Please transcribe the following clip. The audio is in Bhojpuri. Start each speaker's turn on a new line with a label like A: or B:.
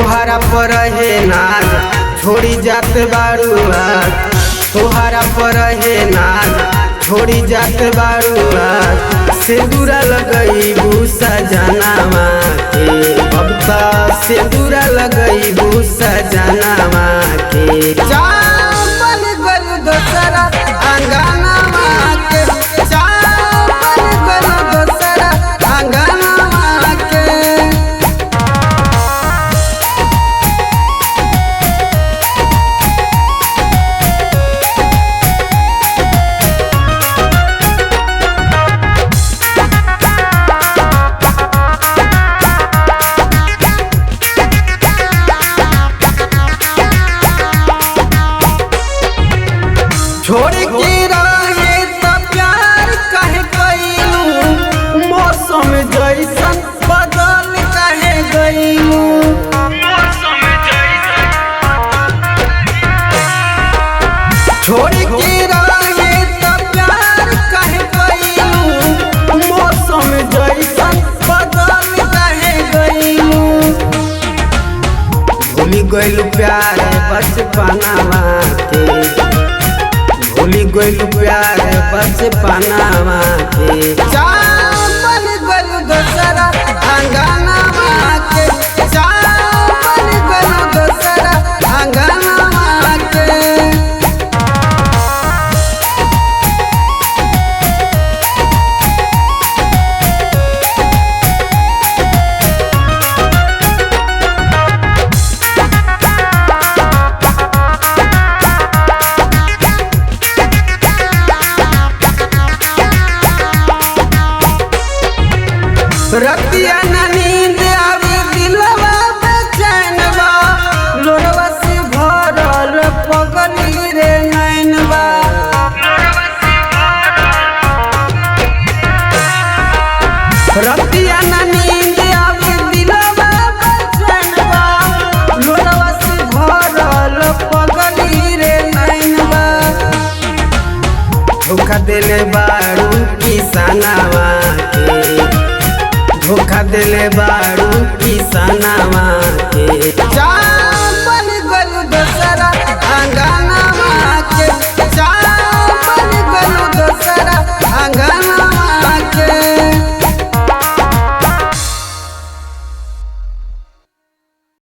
A: तोहरा पर है नाज छोड़ी जात बारू आज, तोहरा पर है नाज छोड़ी जात बारू आज। सिंदूरा लगई भूसा जनामा के बबता, सिंदूरा लगई भूसा जनामा के चावल गल दोसरा अंगना के, चावल गल दोसरा अंगना के। छोड़ के रहे त प्यार काहे कइलू, मौसम जैसन बदल काहे गइलू। छोड़ के रहे त प्यार काहे कइलू, मौसम जैसन बदल काहे गइलू। भूली गइलू प्यार बचपनावा के, भूली गइलू प्यार बचपनावा के चावल गल दोसरा अंगना के, चावल गल दोसरा अंगना के। रतिया ना नींद आवे दिलवा बेचैन बा, लोरवा से भरल पगली रे नैन बा। रतिया ना नींद आवे दिलवा बेचैन बा, लोरवा से भरल पगली रे नैन बा। धोखा देले बारू किसानवा के, धोखा देले बा